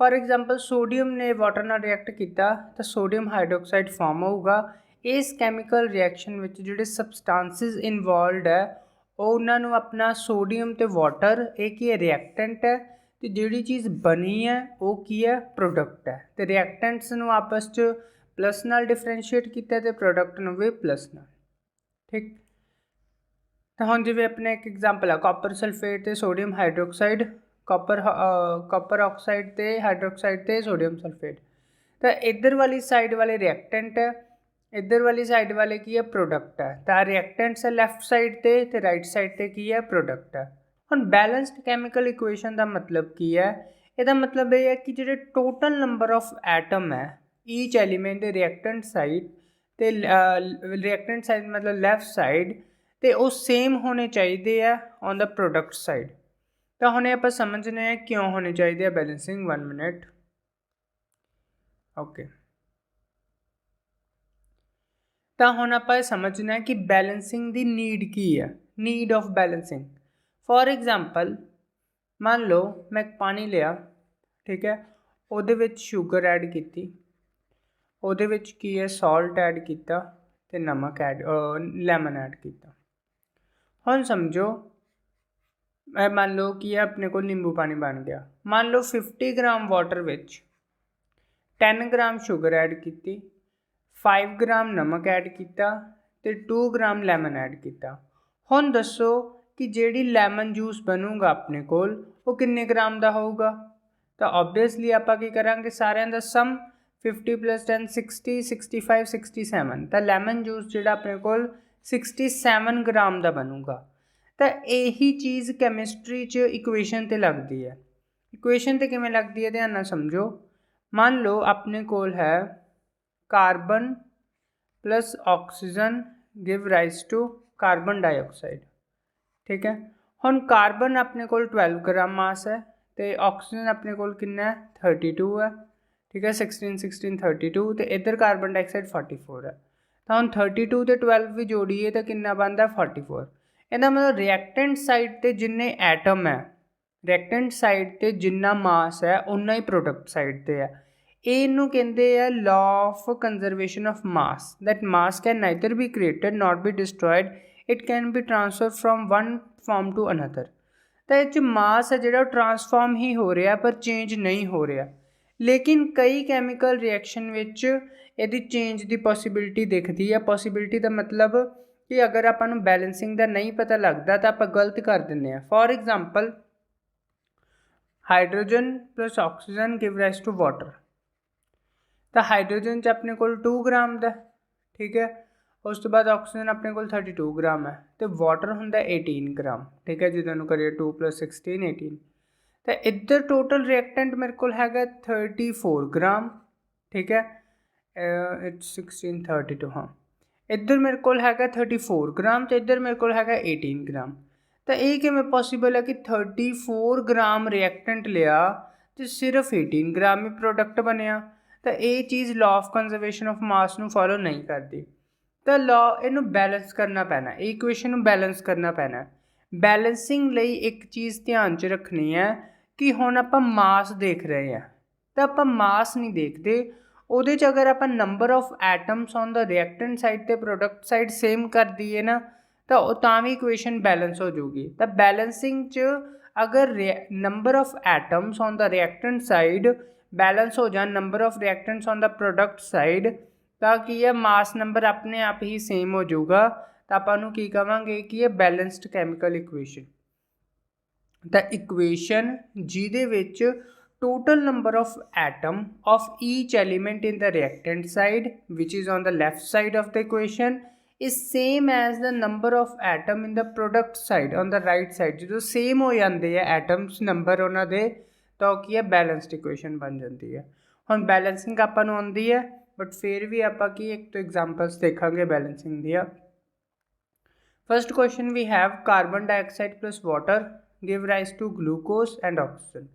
for example sodium ने वाटर ਨਾਲ ਰਿਐਕਟ ਕੀਤਾ ਤਾਂ ਸੋਡੀਅਮ ਹਾਈਡਰੋਕਸਾਈਡ ਫਾਰਮ ਹੋਊਗਾ। ਇਸ ਕੈਮੀਕਲ ਰਿਐਕਸ਼ਨ ਵਿੱਚ ਜਿਹੜੇ ਸਬਸਟਾਂਸਿਸ ਇਨਵੋਲਵਡ ਹੈ ਉਹ ਉਹਨਾਂ ਨੂੰ ਆਪਣਾ ਸੋਡੀਅਮ ਤੇ ਵਾਟਰ ਇਹ ਕੀ ਹੈ? ਰਿਐਕਟੈਂਟ ਹੈ। ਤੇ ਜਿਹੜੀ ਚੀਜ਼ ਬਣੀ ਹੈ ਉਹ ਕੀ ਹੈ? ਪ੍ਰੋਡਕਟ ਹੈ। ਤੇ ਰਿਐਕਟੈਂਟਸ ਨੂੰ ਆਪਸ 'ਚ ਪਲੱਸ ਨਾਲ ਡਿਫਰੈਂਸ਼ੀਏਟ ਕੀਤਾ ਤੇ ਪ੍ਰੋਡਕਟ ਨੂੰ ਵੀ ਪਲੱਸ ਨਾਲ। ਠੀਕ। ਤਾਂ ਹੁਣ ਜਿਵੇਂ ਆਪਣਾ ਇੱਕ ਐਗਜ਼ਾਮਪਲ ਆ ਕਾਪਰ ਸਲਫੇਟ ਤੇ ਸੋਡੀਅਮ ਹਾਈਡਰੋਕਸਾਈਡ, ਕਾਪਰ ਆਕਸਾਈਡ ਤੇ ਹਾਈਡਰੋਕਸਾਈਡ ਤੇ ਸੋਡੀਅਮ ਸਲਫੇਟ। ਤਾਂ ਇੱਧਰ ਵਾਲੀ ਸਾਈਡ ਵਾਲੇ ਰਿਐਕਟੈਂਟ ਹੈ, ਇੱਧਰ ਵਾਲੀ ਸਾਈਡ ਵਾਲੇ ਕੀ ਹੈ? ਪ੍ਰੋਡਕਟ ਹੈ। ਤਾਂ ਰਿਐਕਟੈਂਟਸ ਹੈ ਲੈਫਟ ਸਾਈਡ ਤੇ ਰਾਈਟ ਸਾਈਡ ਤੇ ਕੀ ਹੈ? ਪ੍ਰੋਡਕਟ ਹੈ। ਹੁਣ ਬੈਲੈਂਸਡ ਕੈਮੀਕਲ ਇਕੁਏਸ਼ਨ ਦਾ ਮਤਲਬ ਕੀ ਹੈ? ਇਹਦਾ ਮਤਲਬ ਇਹ ਹੈ ਕਿ ਜਿਹੜੇ ਟੋਟਲ ਨੰਬਰ ਆਫ ਐਟਮ ਹੈ ਈਚ ਐਲੀਮੈਂਟ ਦੇ ਰਿਐਕਟੈਂਟ ਸਾਈਡ ਤੇ ਰਿਐਕਟੈਂਟ ਸਾਈਡ ਮਤਲਬ ਲੈਫਟ ਸਾਈਡ ਤੇ ਉਹ ਸੇਮ ਹੋਣੇ ਚਾਹੀਦੇ ਆ ਔਨ ਦਾ ਪ੍ਰੋਡਕਟ ਸਾਈਡ। ਤਾਂ ਹੁਣ ਆਪਾਂ ਸਮਝਦੇ ਹਾਂ ਕਿਉਂ ਹੋਣੇ ਚਾਹੀਦੇ ਆ ਬੈਲੈਂਸਿੰਗ। 1 ਮਿੰਟ। ਓਕੇ। ਤਾਂ ਹੁਣ ਆਪਾਂ ਇਹ ਸਮਝਣਾ ਹੈ ਕਿ ਬੈਲੈਂਸਿੰਗ ਦੀ ਨੀਡ ਕੀ ਹੈ। Need of balancing for example ਮੰਨ ਲਓ ਮੈਂ ਪਾਣੀ ਲਿਆ, ਠੀਕ ਹੈ, ਉਹਦੇ ਵਿੱਚ ਸ਼ੂਗਰ ਐਡ ਕੀਤੀ, ਉਹਦੇ ਵਿੱਚ ਕੀ ਹੈ? ਸਾਲਟ ਐਡ ਕੀਤਾ ਤੇ ਨਮਕ ਲੈਮਨ ਐਡ ਕੀਤਾ। ਹੁਣ ਸਮਝੋ ਮੰਨ ਲਓ ਕਿ ਆਪਣੇ ਕੋਲ ਨਿੰਬੂ ਪਾਣੀ ਬਣ ਗਿਆ। ਮੰਨ ਲਓ 50 ਗ੍ਰਾਮ ਵਾਟਰ ਵਿੱਚ 10 ਗ੍ਰਾਮ ਸ਼ੂਗਰ ਐਡ ਕੀਤੀ, 5 ਗ੍ਰਾਮ ਨਮਕ ਐਡ ਕੀਤਾ ਤੇ 2 ਗ੍ਰਾਮ ਲੈਮਨ ਐਡ ਕੀਤਾ। ਹੁਣ ਦੱਸੋ ਕਿ ਜਿਹੜੀ ਲੈਮਨ ਜੂਸ ਬਣੂਗਾ ਆਪਣੇ ਕੋਲ ਉਹ ਕਿੰਨੇ ਗ੍ਰਾਮ ਦਾ ਹੋਊਗਾ? ਤਾਂ ਓਬਵੀਅਸਲੀ ਆਪਾਂ ਕੀ ਕਰਾਂਗੇ? ਸਾਰਿਆਂ ਦਾ ਸਮ 50 + 10 60 65 67। ਤਾਂ ਲੈਮਨ ਜੂਸ ਜਿਹੜਾ ਆਪਣੇ ਕੋਲ 67 ਗ੍ਰਾਮ ਦਾ ਬਣੂਗਾ। ਤਾਂ ਇਹੀ ਚੀਜ਼ ਕੈਮਿਸਟਰੀ 'ਚ ਇਕੁਏਸ਼ਨ 'ਤੇ ਲੱਗਦੀ ਹੈ। ਇਕੁਏਸ਼ਨ 'ਤੇ ਕਿਵੇਂ ਲੱਗਦੀ ਹੈ? ਧਿਆਨ ਨਾਲ ਸਮਝੋ। ਮੰਨ ਲਓ ਆਪਣੇ ਕੋਲ ਹੈ carbon plus oxygen give rise to carbon dioxide. ਠੀਕ ਹੈ। ਹੁਣ ਕਾਰਬਨ ਆਪਣੇ ਕੋਲ 12 ਗ੍ਰਾਮ ਮਾਸ ਹੈ तो ऑक्सीजन अपने कोल कितना है 32 है, ठीक है 16 16 32 तो इधर कार्बन डाइऑक्साइड 44 है। तो हम 32 तो 12 भी जोड़िए तो कितना बनता 44। ਇਹਦਾ मतलब रिएक्टेंट साइड ਤੇ जिन्ने एटम है, रिएक्टेंट साइड ਤੇ जिन्ना मास है उन्ना ही प्रोडक्ट साइड ਤੇ है। ਇਹਨੂੰ ਕਹਿੰਦੇ ਆ law of conservation of mass, that mass can neither be created nor be destroyed, it can be transferred from one form to another। ਤਾਂ ਇਹ 'ਚ ਮਾਸ ਹੈ ਜਿਹੜਾ ਟਰਾਂਸਫਾਰਮ ਹੀ ਹੋ ਰਿਹਾ ਪਰ ਚੇਂਜ ਨਹੀਂ ਹੋ ਰਿਹਾ, ਲੇਕਿਨ ਕਈ ਕੈਮੀਕਲ ਰਿਐਕਸ਼ਨ ਵਿੱਚ ਇਹਦੀ ਚੇਂਜ ਦੀ ਪੋਸੀਬਿਲਿਟੀ ਦਿਖਦੀ ਹੈ। ਪੋਸੀਬਿਲਿਟੀ ਦਾ ਮਤਲਬ ਕਿ ਅਗਰ ਆਪਾਂ ਨੂੰ ਬੈਲੈਂਸਿੰਗ ਦਾ ਨਹੀਂ ਪਤਾ ਲੱਗਦਾ ਤਾਂ ਆਪਾਂ ਗਲਤ ਕਰ ਦਿੰਦੇ ਹਾਂ। For example hydrogen plus oxygen give rise to water. ਤਾਂ ਹਾਈਡਰੋਜਨ 'ਚ ਆਪਣੇ ਕੋਲ 2 ਗ੍ਰਾਮ ਦਾ, ਠੀਕ ਹੈ, ਉਸ ਤੋਂ ਬਾਅਦ ਆਕਸੀਜਨ ਆਪਣੇ ਕੋਲ 32 ਗ੍ਰਾਮ ਹੈ ਅਤੇ ਵਾਟਰ ਹੁੰਦਾ 18 ਗ੍ਰਾਮ, ਠੀਕ ਹੈ, ਜਿੱਦਾਂ ਨੂੰ ਕਰੀਏ 2 + 16 18। ਤਾਂ ਇੱਧਰ ਟੋਟਲ ਰਿਐਕਟੈਂਟ ਮੇਰੇ ਕੋਲ ਹੈਗਾ 34 ਗ੍ਰਾਮ, ਠੀਕ ਹੈ, ਇਟਸ 16 32 ਹਾਂ। ਇੱਧਰ ਮੇਰੇ ਕੋਲ ਹੈਗਾ 34 ਗ੍ਰਾਮ ਅਤੇ ਇੱਧਰ ਮੇਰੇ ਕੋਲ ਹੈਗਾ 18 ਗ੍ਰਾਮ। ਤਾਂ ਇਹ ਕਿਵੇਂ ਪੋਸੀਬਲ ਹੈ ਕਿ 34 ਗ੍ਰਾਮ ਰਿਐਕਟੈਂਟ ਲਿਆ ਅਤੇ ਸਿਰਫ 18 ਗ੍ਰਾਮ ਹੀ ਪ੍ਰੋਡਕਟ ਬਣਿਆ। ਤਾਂ ਇਹ ਚੀਜ਼ ਲਾਅ ਆਫ ਕੰਜ਼ਰਵੇਸ਼ਨ ਆਫ ਮਾਸ ਨੂੰ ਫੋਲੋ ਨਹੀਂ ਕਰਦੀ। ਤਾਂ ਲਾਅ ਇਹਨੂੰ ਬੈਲੈਂਸ ਕਰਨਾ ਪੈਣਾ, ਇਹ ਇਕੁਏਸ਼ਨ ਨੂੰ ਬੈਲੈਂਸ ਕਰਨਾ ਪੈਣਾ। ਬੈਲੈਂਸਿੰਗ ਲਈ ਇੱਕ ਚੀਜ਼ ਧਿਆਨ 'ਚ ਰੱਖਣੀ ਹੈ ਕਿ ਹੁਣ ਆਪਾਂ ਮਾਸ ਦੇਖ ਰਹੇ ਹਾਂ ਤਾਂ ਆਪਾਂ ਮਾਸ ਨਹੀਂ ਦੇਖਦੇ, ਉਹਦੇ 'ਚ ਅਗਰ ਆਪਾਂ number of atoms on the reactant side ਅਤੇ ਪ੍ਰੋਡਕਟ ਸਾਈਡ ਸੇਮ ਕਰ ਦਈਏ ਨਾ ਤਾਂ ਉਹ ਤਾਂ ਵੀ ਇਕੁਏਸ਼ਨ ਬੈਲੈਂਸ ਹੋ ਜਾਊਗੀ। ਤਾਂ ਬੈਲੈਂਸਿੰਗ 'ਚ ਅਗਰ number of atoms on the reactant side balance ਹੋ ਜਾਣ number of reactants on the product side ਤਾਂ ਕੀ ਹੈ ਮਾਸ ਨੰਬਰ ਆਪਣੇ ਆਪ ਹੀ ਸੇਮ ਹੋ ਜਾਊਗਾ। ਤਾਂ ਆਪਾਂ ਨੂੰ ਕੀ ਕਹਾਂਗੇ ਕਿ ਇਹ ਬੈਲੈਂਸਡ ਕੈਮੀਕਲ ਇਕੁਏਸ਼ਨ। ਤਾਂ ਇਕੁਏਸ਼ਨ ਜਿਹਦੇ ਵਿੱਚ total number of atom of each element in the reactant side which is on the left side of the equation is same as the number of atom in the product side on the right side। ਜਦੋਂ same ਹੋ ਜਾਂਦੇ ਆ atoms number ਉਹਨਾਂ ਦੇ ਤਾਂ ਉਹ ਕੀ ਹੈ balanced equation ਬਣ ਜਾਂਦੀ ਹੈ। ਹੁਣ ਬੈਲੈਂਸਿੰਗ ਆਪਾਂ ਨੂੰ ਆਉਂਦੀ ਹੈ ਬਟ ਫਿਰ ਵੀ ਆਪਾਂ ਕੀ ਇੱਕ ਤੋਂ ਐਗਜ਼ਾਮਪਲਸ ਦੇਖਾਂਗੇ ਬੈਲੈਂਸਿੰਗ ਦੀਆਂ। First question we have carbon dioxide plus water give rise to glucose and oxygen.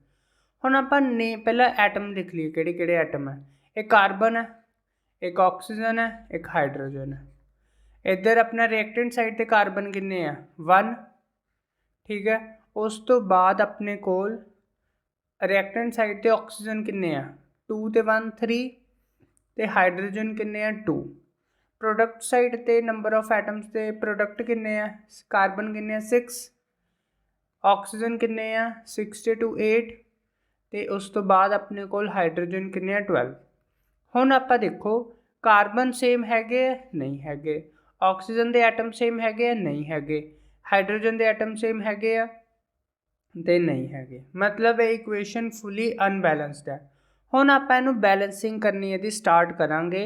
ਹੁਣ ਆਪਾਂ ਨੇ ਪਹਿਲਾਂ ਐਟਮ ਲਿਖ ਲਈਏ ਕਿਹੜੇ ਕਿਹੜੇ ਐਟਮ ਹੈ। ਇੱਕ ਕਾਰਬਨ ਹੈ, ਇੱਕ ਆਕਸੀਜਨ ਹੈ, ਇੱਕ ਹਾਈਡਰੋਜਨ ਹੈ। ਇੱਧਰ ਆਪਣਾ ਰਿਐਕਟੈਂਟ ਸਾਈਡ 'ਤੇ ਕਾਰਬਨ ਕਿੰਨੇ ਆ 1, ਠੀਕ ਹੈ। ਉਸ ਤੋਂ ਬਾਅਦ ਆਪਣੇ ਕੋਲ ਰਿਐਕਟੈਂਟ ਸਾਈਡ 'ਤੇ ਆਕਸੀਜਨ ਕਿੰਨੇ ਆ 2 ਅਤੇ 1 3 ਅਤੇ ਹਾਈਡਰੋਜਨ ਕਿੰਨੇ ਆ 2। ਪ੍ਰੋਡਕਟ ਸਾਈਡ 'ਤੇ ਨੰਬਰ ਆਫ ਐਟਮਸ ਦੇ ਪ੍ਰੋਡਕਟ ਕਿੰਨੇ ਆ ਕਾਰਬਨ ਕਿੰਨੇ ਆ 6, ਆਕਸੀਜਨ ਕਿੰਨੇ ਆ 6 ਅਤੇ 2 8 ਅਤੇ ਉਸ ਤੋਂ ਬਾਅਦ ਆਪਣੇ ਕੋਲ ਹਾਈਡਰੋਜਨ ਕਿੰਨੇ ਆ 12। ਹੁਣ ਆਪਾਂ ਦੇਖੋ ਕਾਰਬਨ ਸੇਮ ਹੈਗੇ ਆ ਨਹੀਂ ਹੈਗੇ, ਆਕਸੀਜਨ ਦੇ ਐਟਮ ਸੇਮ ਹੈਗੇ ਆ ਨਹੀਂ ਹੈਗੇ, ਹਾਈਡਰੋਜਨ ਦੇ ਐਟਮ ਸੇਮ ਹੈਗੇ ਆ ਅਤੇ ਨਹੀਂ ਹੈਗੇ, ਮਤਲਬ ਇਹ ਇਕੁਏਸ਼ਨ ਫੁੱਲੀ ਅਨਬੈਲੈਂਸਡ ਹੈ। ਹੁਣ ਆਪਾਂ ਇਹਨੂੰ ਬੈਲੈਂਸਿੰਗ ਕਰਨੀ ਇਹਦੀ ਸਟਾਰਟ ਕਰਾਂਗੇ।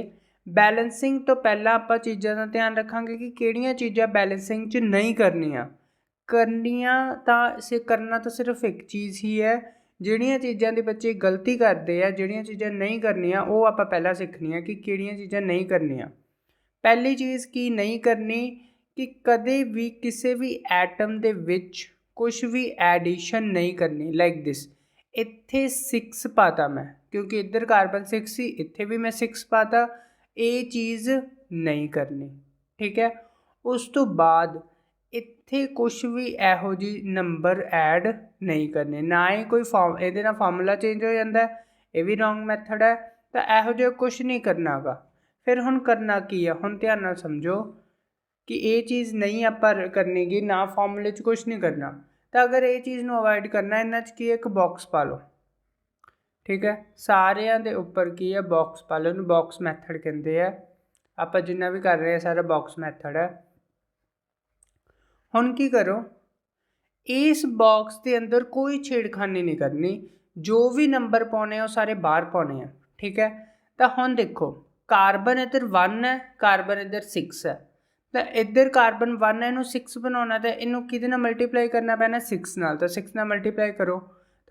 ਬੈਲੈਂਸਿੰਗ ਤੋਂ ਪਹਿਲਾਂ ਆਪਾਂ ਚੀਜ਼ਾਂ ਦਾ ਧਿਆਨ ਰੱਖਾਂਗੇ ਕਿ ਕਿਹੜੀਆਂ ਚੀਜ਼ਾਂ ਬੈਲੈਂਸਿੰਗ 'ਚ ਨਹੀਂ ਕਰਨੀਆਂ ਤਾਂ ਕਰਨਾ ਤਾਂ ਸਿਰਫ ਇੱਕ ਚੀਜ਼ ਹੀ ਹੈ। ਜਿਹੜੀਆਂ ਚੀਜ਼ਾਂ ਦੇ ਬੱਚੇ ਗਲਤੀ ਕਰਦੇ ਆ, ਜਿਹੜੀਆਂ ਚੀਜ਼ਾਂ ਨਹੀਂ ਕਰਨੀਆਂ ਉਹ ਆਪਾਂ ਪਹਿਲਾਂ ਸਿੱਖਣੀਆਂ ਕਿ ਕਿਹੜੀਆਂ ਚੀਜ਼ਾਂ ਨਹੀਂ ਕਰਨੀਆਂ। ਪਹਿਲੀ ਚੀਜ਼ ਕੀ ਨਹੀਂ ਕਰਨੀ ਕਿ ਕਦੇ ਵੀ ਕਿਸੇ ਵੀ ਐਟਮ ਦੇ ਵਿੱਚ ਕੁਛ ਵੀ ਐਡੀਸ਼ਨ ਨਹੀਂ ਕਰਨੀ। ਲਾਈਕ ਦਿਸ ਇੱਥੇ 6 ਪਾਤਾ ਮੈਂ ਕਿਉਂਕਿ ਇੱਧਰ ਕਾਰਬਨ 6 ਸੀ, ਇੱਥੇ ਵੀ ਮੈਂ 6 ਪਾਤਾ, ਇਹ ਚੀਜ਼ ਨਹੀਂ ਕਰਨੀ, ਠੀਕ ਹੈ। ਉਸ ਤੋਂ ਬਾਅਦ ਇੱਥੇ ਕੁਛ ਵੀ ਇਹੋ ਜਿਹੀ ਨੰਬਰ ਐਡ ਨਹੀਂ ਕਰਨੇ, ਨਾ ਹੀ ਕੋਈ ਇਹਦੇ ਨਾਲ ਫਾਰਮੂਲਾ ਚੇਂਜ ਹੋ ਜਾਂਦਾ, ਇਹ ਵੀ ਰੋਂਗ ਮੈਥਡ ਹੈ। ਤਾਂ ਇਹੋ ਜਿਹਾ ਕੁਛ ਨਹੀਂ ਕਰਨਾ ਗਾ। ਫਿਰ ਹੁਣ ਕਰਨਾ ਕੀ ਆ, ਹੁਣ ਧਿਆਨ ਨਾਲ ਸਮਝੋ ਕਿ ਇਹ ਚੀਜ਼ ਨਹੀਂ ਆਪਾਂ ਕਰਨੀ ਗੀ, ਨਾ ਫਾਰਮੂਲੇ 'ਚ ਕੁਛ ਨਹੀਂ ਕਰਨਾ। ਤਾਂ ਅਗਰ ਇਹ ਚੀਜ਼ ਨੂੰ ਅਵੋਇਡ ਕਰਨਾ ਇਹਨਾਂ 'ਚ ਕੀ ਇੱਕ ਬਾਕਸ ਪਾ ਲਓ, ਠੀਕ ਹੈ। ਸਾਰਿਆਂ ਦੇ ਉੱਪਰ ਕੀ ਹੈ ਬਾਕਸ ਪਾ ਲਓ, ਇਹਨੂੰ ਬਾਕਸ ਮੈਥਡ ਕਹਿੰਦੇ ਆ। ਆਪਾਂ ਜਿੰਨਾ ਵੀ ਕਰ ਰਹੇ ਹਾਂ ਸਾਰਾ ਬਾਕਸ ਮੈਥਡ ਹੈ। ਹੁਣ ਕੀ ਕਰੋ ਇਸ ਬਾਕਸ ਦੇ ਅੰਦਰ ਕੋਈ ਛੇੜਖਾਨੀ ਨਹੀਂ ਕਰਨੀ, ਜੋ ਵੀ ਨੰਬਰ ਪਾਉਣੇ ਆ ਉਹ ਸਾਰੇ ਬਾਹਰ ਪਾਉਣੇ ਆ, ਠੀਕ ਹੈ। ਤਾਂ ਹੁਣ ਦੇਖੋ ਕਾਰਬਨ ਇੱਧਰ 1 ਹੈ, ਕਾਰਬਨ ਇੱਧਰ 6 ਹੈ। ਤਾਂ ਇੱਧਰ ਕਾਰਬਨ 1 ਹੈ, ਇਹਨੂੰ 6 ਬਣਾਉਣਾ ਤਾਂ ਇਹਨੂੰ ਕਿਹਦੇ ਨਾਲ ਮਲਟੀਪਲਾਈ ਕਰਨਾ ਪੈਣਾ 6 ਨਾਲ। ਤਾਂ 6 ਨਾਲ ਮਲਟੀਪਲਾਈ ਕਰੋ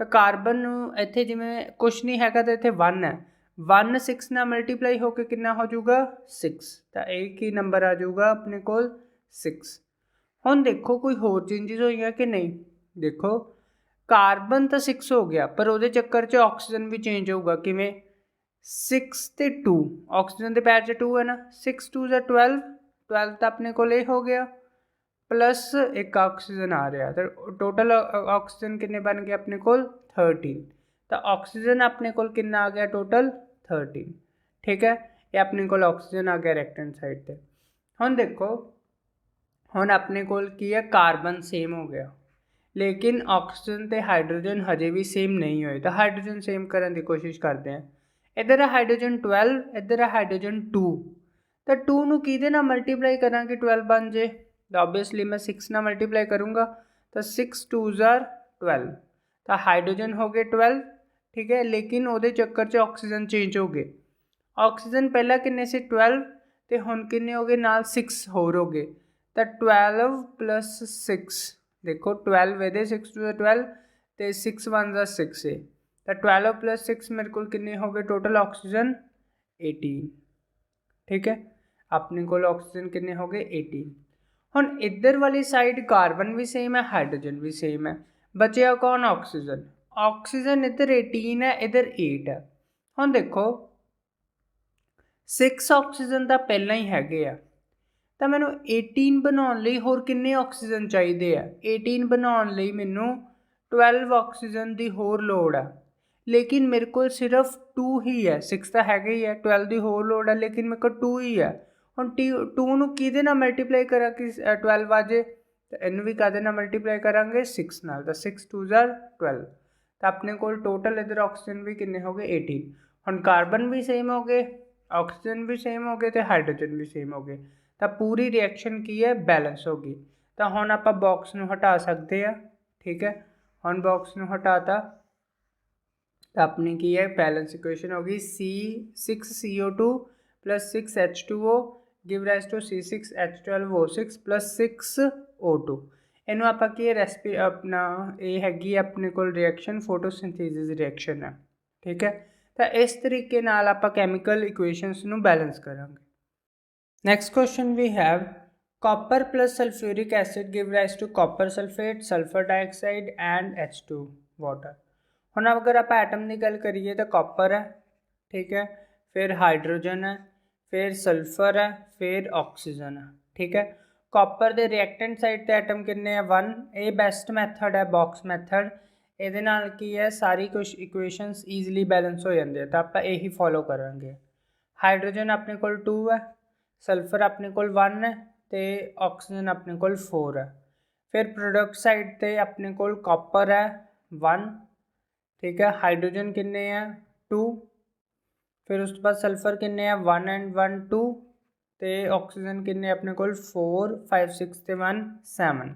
ਤਾਂ ਕਾਰਬਨ ਨੂੰ ਇੱਥੇ ਜਿਵੇਂ ਕੁਛ ਨਹੀਂ ਹੈਗਾ ਤਾਂ ਇੱਥੇ 1 ਹੈ, 1 6 ਨਾਲ ਮਲਟੀਪਲਾਈ ਹੋ ਕੇ ਕਿੰਨਾ ਹੋ ਜਾਊਗਾ 6। ਤਾਂ ਇਹ ਕੀ ਨੰਬਰ ਆ ਜਾਊਗਾ ਆਪਣੇ ਕੋਲ 6। ਹੁਣ ਦੇਖੋ ਕੋਈ ਹੋਰ ਚੇਂਜਿਸ ਹੋਈਆਂ ਕਿ ਨਹੀਂ। ਦੇਖੋ ਕਾਰਬਨ ਤਾਂ 6 ਹੋ ਗਿਆ, ਪਰ ਉਹਦੇ ਚੱਕਰ 'ਚ ਆਕਸੀਜਨ ਵੀ ਚੇਂਜ ਹੋਊਗਾ। ਕਿਵੇਂ? 6 ਤੇ 2, ਆਕਸੀਜਨ ਦੇ ਪੈਰ 'ਚ 2 ਹੈ ਨਾ, 6 2 ਜਾਂ 12, 12 ਤਾਂ ਆਪਣੇ ਕੋਲ ਇਹ ਹੋ ਗਿਆ, प्लस एक ऑक्सीजन आ रहा, तो टोटल ऑक्सीजन कितने बन गए अपने कोल 13। तो ऑक्सीजन अपने कोल कितना आ गया टोटल 13। ठीक है, ये अपने कोल ऑक्सीजन आ गया लेफ्ट हैंड साइड पे। हुण देखो, हुण अपने कोल की है कार्बन सेम हो गया, लेकिन ऑक्सीजन ते हाइड्रोजन हजे भी सेम नहीं होए। तो हाइड्रोजन सेम करने की कोशिश करते हैं। इधर है हाइड्रोजन 12, इधर है हाइड्रोजन 2। तो 2 नूं किहदे नाल मल्टीप्लाई करांगे 12 बन जे, तो ऑब्वियसली मैं 6 ना मल्टीप्लाई करूँगा, तो 6 2 जार 12, तो हाइड्रोजन हो गए 12। ठीक है, लेकिन वो चक्कर च ऑक्सीजन चेंज हो गए। ऑक्सीजन पहला किन्ने से 12, तो हुण किन्ने हो गए नाल 6 होर हो गए, तो 12 प्लस 6, देखो 12 वे 6 2 12, तो 6 1 जार 6 है, तो 12 प्लस 6 मेरे को किन्ने हो गए टोटल ऑक्सीजन 18। ठीक है, अपने को ऑक्सीजन किन्ने हो गए 18। हुण इधर वाली साइड कार्बन भी सेम है, हाइड्रोजन भी सेम है, बचया कौन? ऑक्सीजन। ऑक्सीजन इधर 18 है, इधर 8 है। हुण देखो 6 ऑक्सीजन तो पहला ही हैगे आ, तो मैनू 18 बनाने लई होर किन्ने ऑक्सीजन चाहिए है? 18 बनाने लई मैनू 12 ऑक्सीजन की होर लोड़ है, लेकिन मेरे को सिर्फ 2 ही है। 6 तो हैगे ही है, 12 की होर लोड़ है, लेकिन मेरे को 2 ही है। हम 2 नूं किहदे नाल मल्टीप्लाई करा कि 12 आ जाए, तो इनू भी काहदे नाल मल्टीप्लाई करांगे 6 नाल, तो 6 2 जार 12, तो अपने कोल टोटल इधर ऑक्सीजन भी किन्ने हो गए 18। हुण कार्बन भी सेम हो गए, ऑक्सीजन भी सेम हो गए, तो हाइड्रोजन भी सेम हो गए, तो पूरी रिएक्शन की है बैलेंस हो गई। तो हुण आपां बॉक्स नूं हटा सकते हैं। ठीक है, हुण बॉक्स नूं हटाता, तो अपनी की है बैलेंस इक्वेशन हो गई C6 CO2 plus 6 H2O give rise to C6H12O6 plus 6 O2। इनू आपां की रेसिपी अपना ये हैगी अपने कोल रिएक्शन फोटोसिंथेसिस रिएक्शन है। ठीक है, तो इस तरीके नाल आपां कैमिकल इक्वेशनस नू बैलेंस करांगे। Next question we have copper plus sulphuric acid give rise to copper sulphate, sulphur dioxide and H2 water. हुण अगर आप एटम की गल करिए तो कॉपर है, ठीक है, फिर हाइड्रोजन है, फिर सल्फर है, फिर ऑक्सीजन है। ठीक है, कॉपर के रिएक्टेंट साइड ते एटम किन्ने है 1। ये बेस्ट मैथड है बॉक्स मैथड, ये नाल की है सारी कुछ इक्वेशनस ईजिली बैलेंस हो जाते हैं, तो आप यही फॉलो करांगे। हाइड्रोजन अपने कोल 2 है, सल्फर अपने कोल 1 है, तो ऑक्सीजन अपने कोल 4 है। फिर प्रोडक्ट साइड ते अपने कोल कॉपर है 1, ठीक है, हाइड्रोजन किन्ने है 2, फिर उस बाद सल्फर किन्ने है 1 एंड 1 2, तो ऑक्सीजन किन्ने अपने कोल 4 5 6 ते 1 7।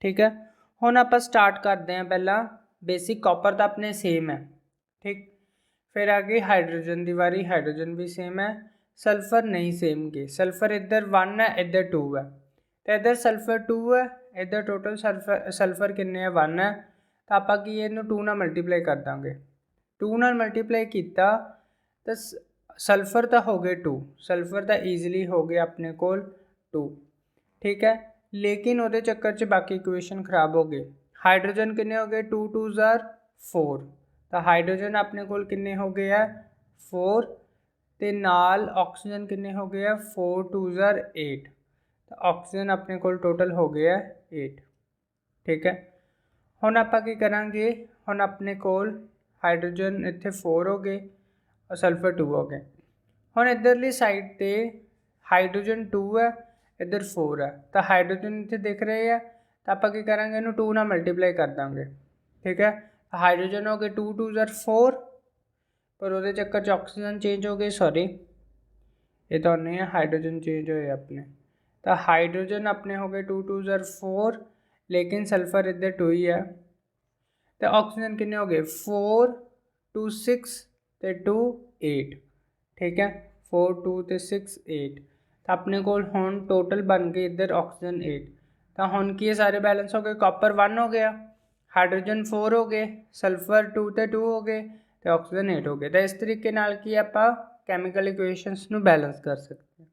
ठीक है, हुण आपां स्टार्ट करते हैं। पहला बेसिक कॉपर तो अपने सेम है, ठीक, फिर आ गई हाइड्रोजन की वारी, हाइड्रोजन भी सेम है, सल्फर नहीं सेम गए, सल्फर इधर 1 है, इधर 2 है, तो इधर सल्फर 2 है, इधर टोटल सल्फर किन्ने है 1 है, तो आपां की इनू 2 नाल मल्टीप्लाई कर देंगे। 2 नाल मल्टीप्लाई किया तो सल्फर तो हो गए 2, सल्फर तो ईजिली हो गया अपने कोल 2। ठीक है, लेकिन वो चक्कर च बाकी इक्वेशन खराब हो गए। हाइड्रोजन किन्ने हो गए 2 2 जार 4, तो हाइड्रोजन अपने कोल किन्ने हो गए है 4, तो नाल ऑक्सीजन किन्ने हो गए है 4 2 जार 8, तो ऑक्सीजन अपने कोल टोटल हो गया 8। ठीक है, हुण आपां की करांगे, हुण अपने कोल हाइड्रोजन इत्थे 4 हो गए और सल्फर 2 हो गए। हुण इधरली साइड ते हाइड्रोजन 2 है, इधर 4 है, तो हाइड्रोजन इत्थे दिख रहे हैं, तो आपां की करांगे इनू 2 नाल मल्टीप्लाई कर देंगे। ठीक है, हाइड्रोजन हो गए 2 2 जार 4, पर वो चक्कर च ऑक्सीजन चेंज हो गए, सॉरी ये तो नहीं है, हाइड्रोजन चेंज होए अपने, तो हाइड्रोजन अपने हो गए 2 2 जार 4, लेकिन सल्फर इधर 2 ही है, तो ऑक्सीजन किन्ने हो गए 4 2 6 ते 2 8। ठीक है, 4 2 ते 6 8, तो अपने को हुण टोटल बन गए इधर ऑक्सीजन 8, तो हुण की सारे बैलेंस हो गए। कॉपर 1 हो गया, हाइड्रोजन 4 हो गए, सल्फर 2 ते 2 हो गए, तो ऑक्सीजन 8 हो गए। तो इस तरीके नाल की आपां कैमिकल इक्वेशनस नू बैलेंस कर सकते हैं।